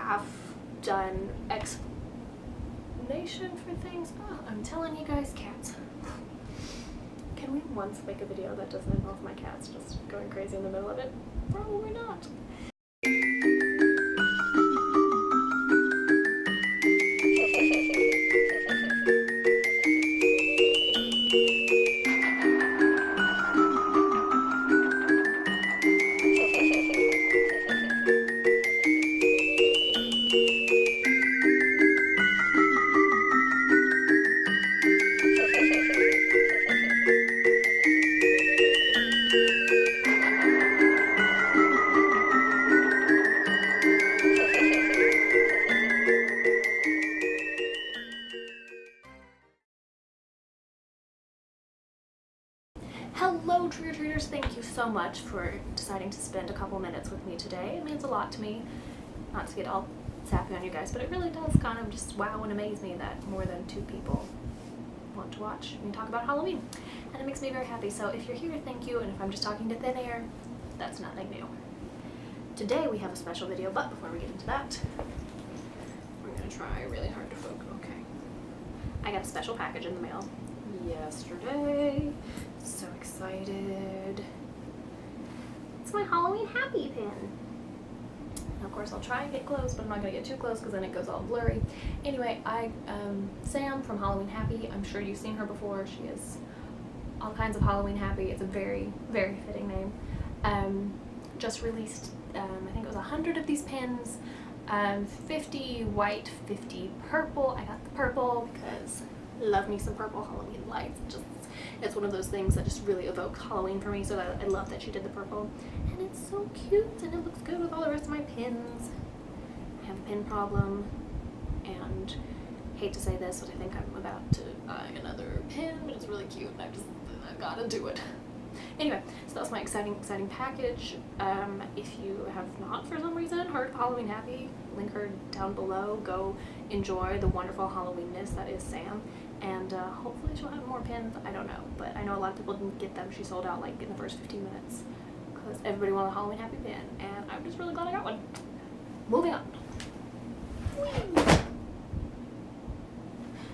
half-done explanation for things. Oh, I'm telling you guys, cats. Can we once make a video that doesn't involve my cats just going crazy in the middle of it? Probably not. Hello trick-or-treaters, thank you so much for deciding to spend a couple minutes with me today. It means a lot to me, not to get all sappy on you guys, but it really does kind of just wow and amaze me that more than 2 people want to watch me talk about Halloween, and it makes me very happy. So if you're here, thank you, and if I'm just talking to thin air, that's nothing new. Today we have a special video, but before we get into that, we're gonna try really hard to focus. Okay, I got a special package in the mail yesterday. So excited. It's my Halloween happy pin. And of course I'll try and get close, but I'm not gonna get too close because then it goes all blurry. Anyway, Sam from Halloween Happy, I'm sure you've seen her before. She is all kinds of Halloween Happy. It's a very, very fitting name. Just released, I think it was 100 of these pins, 50 white, 50 purple. I got the purple because love me some purple Halloween lights. It's one of those things that just really evoke Halloween for me, so that I love that she did the purple. And it's so cute, and it looks good with all the rest of my pins. I have a pin problem, and hate to say this, but I think I'm about to buy another pin, but it's really cute, and I've gotta do it. Anyway, so that's my exciting package. If you have not, for some reason, heard of Halloween Happy, link her down below. Go enjoy the wonderful Halloweenness that is Sam. And hopefully she'll have more pins. I don't know, but I know a lot of people didn't get them. She sold out like in the first 15 minutes because everybody wanted a Halloween Happy pin, and I'm just really glad I got one. Moving on. Whee!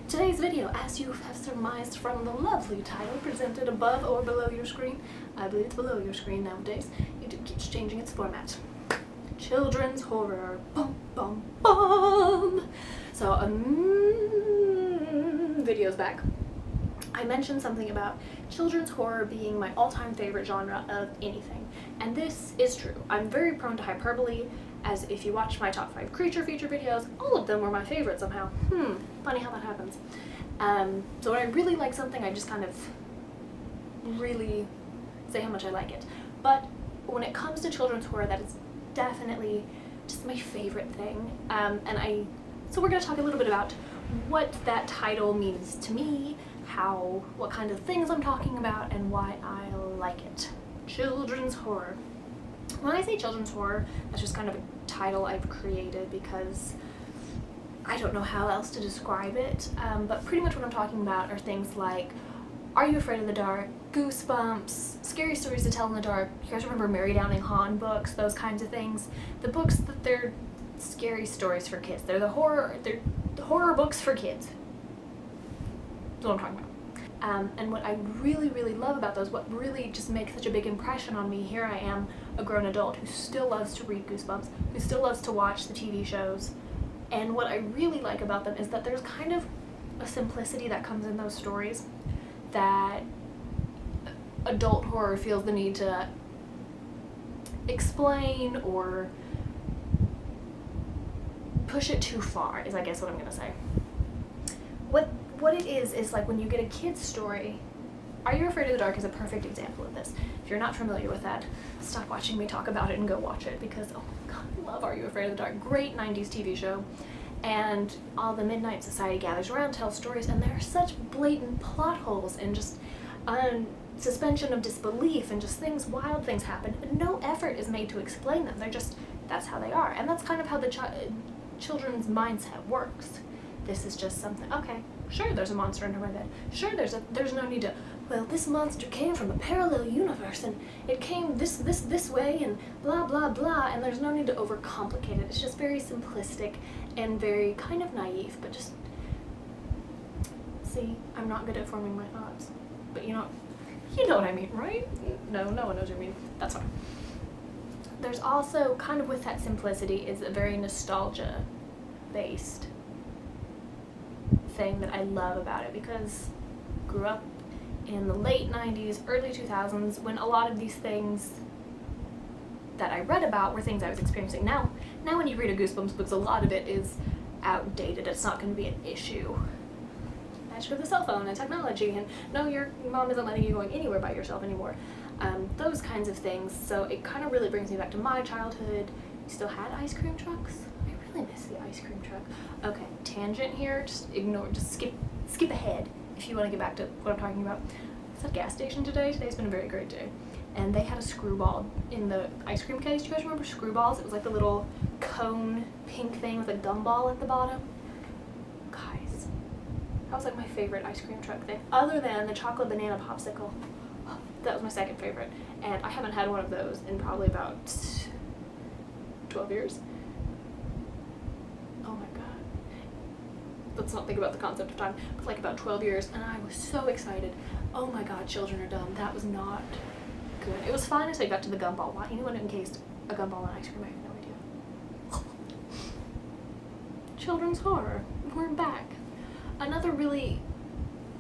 Today's video, as you have surmised from the lovely title presented above or below your screen, I believe it's below your screen nowadays. YouTube keeps changing its format. Children's horror. Bum, bum, bum. So, videos back, I mentioned something about children's horror being my all-time favorite genre of anything, and this is true. I'm very prone to hyperbole, as if you watch my top 5 creature feature videos, all of them were my favorite somehow. Funny how that happens. So when I really like something, I just kind of really say how much I like it. But when it comes to children's horror, that is definitely just my favorite thing. So we're going to talk a little bit about what that title means to me, what kind of things I'm talking about, and why I like it. Children's horror. When I say children's horror, that's just kind of a title I've created because I don't know how else to describe it, but pretty much what I'm talking about are things like Are You Afraid of the Dark, Goosebumps, Scary Stories to Tell in the Dark. You guys remember Mary Downing Hahn books, those kinds of things. The books that they're scary stories for kids. They're the horror books for kids. That's what I'm talking about. And what I really, really love about those, what really just makes such a big impression on me, here I am, a grown adult who still loves to read Goosebumps, who still loves to watch the TV shows, and what I really like about them is that there's kind of a simplicity that comes in those stories that adult horror feels the need to explain or push it too far, is I guess what I'm gonna say. What it is like when you get a kid's story. Are You Afraid of the Dark is a perfect example of this. If you're not familiar with that, stop watching me talk about it and go watch it, because oh my god, I love Are You Afraid of the Dark. Great 90s TV show. And all the Midnight Society gathers around, tells stories, and there are such blatant plot holes and just suspension of disbelief and just wild things happen. No effort is made to explain them. They're just, that's how they are. And that's kind of how the children's mindset works. This is just something, okay, sure, there's a monster under my bed. Sure, there's no need to well, this monster came from a parallel universe, and it came this way, and blah, blah, blah, and there's no need to overcomplicate it. It's just very simplistic and very kind of naive, but just, see, I'm not good at forming my thoughts, but you know what I mean, right? No one knows what I mean. That's fine. There's also, kind of with that simplicity, is a very nostalgia-based thing that I love about it, because I grew up in the late 90s, early 2000s, when a lot of these things that I read about were things I was experiencing. Now when you read a Goosebumps book, a lot of it is outdated. It's not going to be an issue. Matched with a cell phone and technology, and no, your mom isn't letting you go anywhere by yourself anymore. Those kinds of things. So it kind of really brings me back to my childhood. We still had ice cream trucks. I really miss the ice cream truck. Okay, tangent here. Just ignore. Just skip ahead if you want to get back to what I'm talking about. It's at a gas station today. Today's been a very great day. And they had a screwball in the ice cream case. Do you guys remember screwballs? It was like the little cone pink thing with a gumball at the bottom. Guys, that was like my favorite ice cream truck thing, other than the chocolate banana popsicle. That was my second favorite, and I haven't had one of those in probably about 12 years. Oh my god. Let's not think about the concept of time, but like about 12 years, and I was so excited. Oh my god, children are dumb. That was not good. It was fine until I got to the gumball. Why anyone encased a gumball in ice cream? I have no idea. Children's horror. We're back. Another really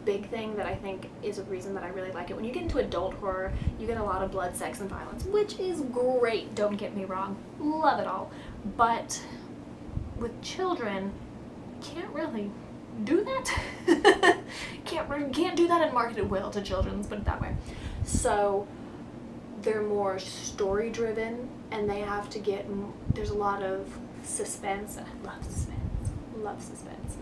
big thing that I think is a reason that I really like it. When you get into adult horror, you get a lot of blood, sex, and violence, which is great, don't get me wrong. Love it all. But with children, can't really do that. can't do that and market it well to children, let's put it that way. So they're more story driven, and they have to get, there's a lot of suspense, and I love suspense.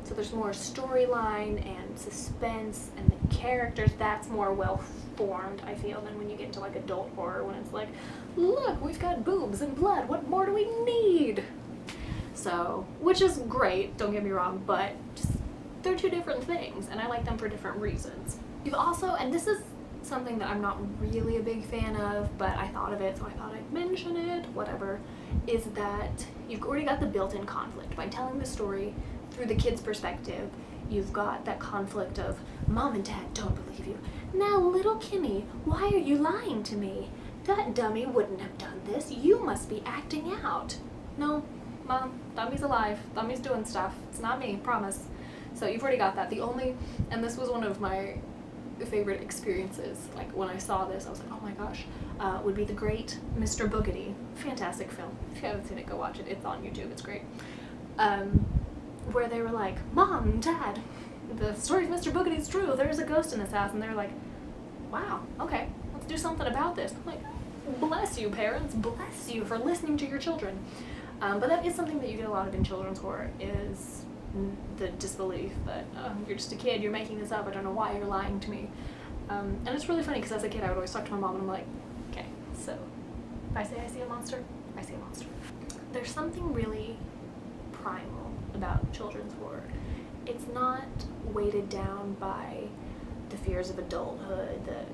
So there's more storyline and suspense, and the characters, that's more well formed, I feel, than when you get into like adult horror, when it's like, look, we've got boobs and blood, what more do we need? So, which is great, don't get me wrong, but just, they're two different things, and I like them for different reasons. You've also, and this is something that I'm not really a big fan of, but I thought of it, so I thought I'd mention it, whatever, is that you've already got the built-in conflict. By telling the story through the kid's perspective, you've got that conflict of, Mom and Dad don't believe you. Now, little Kimmy, why are you lying to me? That dummy wouldn't have done this. You must be acting out. No, Mom, Dummy's alive. Dummy's doing stuff. It's not me, promise. So you've already got that. And this was one of my favorite experiences. Like, when I saw this, I was like, oh my gosh, would be The Great Mr. Boogedy. Fantastic film. If you haven't seen it, go watch it. It's on YouTube. It's great. Where they were like, Mom, Dad, the story of Mr. Boogedy is true. There's a ghost in this house. And they're like, wow, okay, let's do something about this. I'm like, bless you, parents. Bless you for listening to your children. But that is something that you get a lot of in children's horror, is the disbelief that you're just a kid, you're making this up, I don't know why you're lying to me. And it's really funny, because as a kid I would always talk to my mom and I'm like, okay, so if I say I see a monster, I see a monster. There's something really primal about children's horror. It's not weighted down by the fears of adulthood, the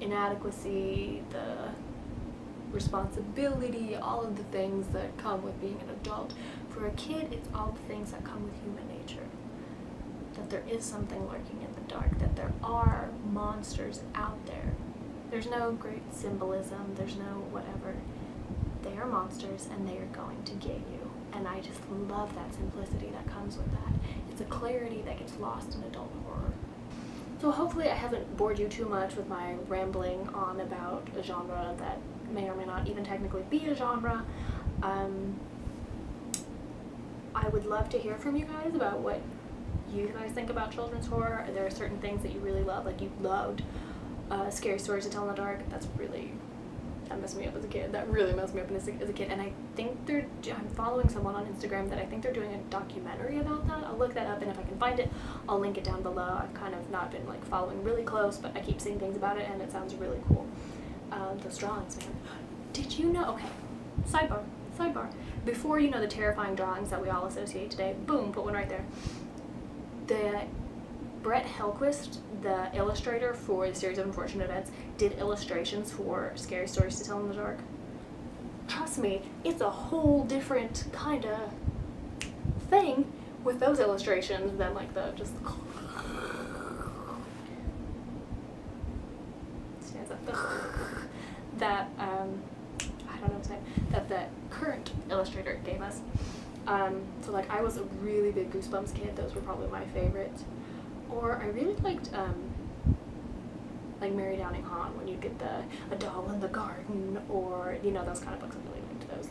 inadequacy, the responsibility, all of the things that come with being an adult. For a kid, it's all the things that come with human nature. That there is something lurking in the dark, that there are monsters out there. There's no great symbolism, there's no whatever. They are monsters and they are going to get you. And I just love that simplicity that comes with that. It's a clarity that gets lost in adult horror. So hopefully I haven't bored you too much with my rambling on about a genre that may or may not even technically be a genre. I would love to hear from you guys about what you guys think about children's horror. Are there certain things that you really love? Like you loved Scary Stories to Tell in the Dark. That messed me up as a kid. That really messed me up as a kid. And I think I'm following someone on Instagram that I think they're doing a documentary about that. I'll look that up, and if I can find it, I'll link it down below. I've kind of not been like following really close, but I keep seeing things about it, and it sounds really cool. Those drawings, man. Did you know? Okay, sidebar. Before you know the terrifying drawings that we all associate today, boom, put one right there. The Brett Helquist, the illustrator for the series of unfortunate events, did illustrations for Scary Stories to Tell in the Dark. Trust me, it's a whole different kind of thing with those illustrations than like the just stands up that I don't know what to say, that the current illustrator gave us. So like I was a really big Goosebumps kid. Those were probably my favorites. Or I really liked like Mary Downing Hahn, when you'd get A Doll in the Garden, or you know, those kind of books. I really liked those.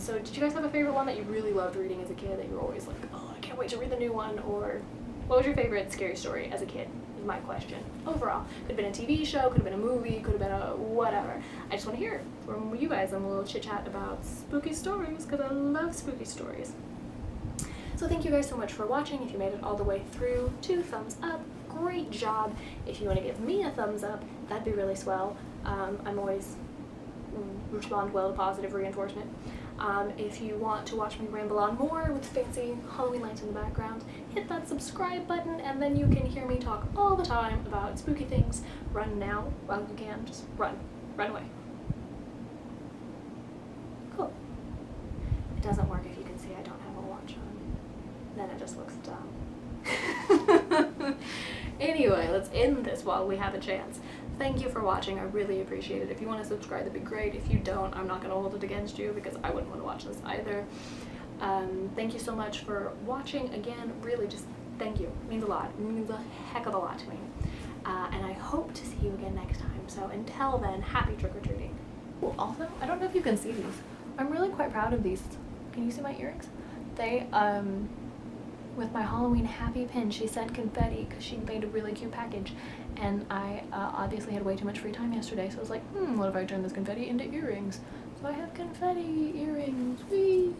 So did you guys have a favorite one that you really loved reading as a kid that you were always like, oh, I can't wait to read the new one? Or what was your favorite scary story as a kid is my question. Overall. Could have been a TV show, could have been a movie, could have been a whatever. I just want to hear from you guys and a little chit chat about spooky stories, because I love spooky stories. So thank you guys so much for watching. If you made it all the way through, 2 thumbs up. Great job. If you want to give me a thumbs up, that'd be really swell. I'm always respond well to positive reinforcement. If you want to watch me ramble on more with fancy Halloween lights in the background, hit that subscribe button, and then you can hear me talk all the time about spooky things. Run now while you can. Just run. Run away. Cool. It doesn't work if you can see I don't have a watch on. Then it just looks dumb. Anyway, let's end this while we have a chance. Thank you for watching. I really appreciate it. If you want to subscribe, that'd be great. If you don't, I'm not going to hold it against you, because I wouldn't want to watch this either. Thank you so much for watching. Again, really just thank you. It means a lot. It means a heck of a lot to me. And I hope to see you again next time. So until then, happy trick-or-treating. Also, I don't know if you can see these. I'm really quite proud of these. Can you see my earrings? They, with my Halloween happy pin, she sent confetti because she made a really cute package, and I obviously had way too much free time yesterday, so I was like, what if I turn this confetti into earrings? So I have confetti earrings. Whee!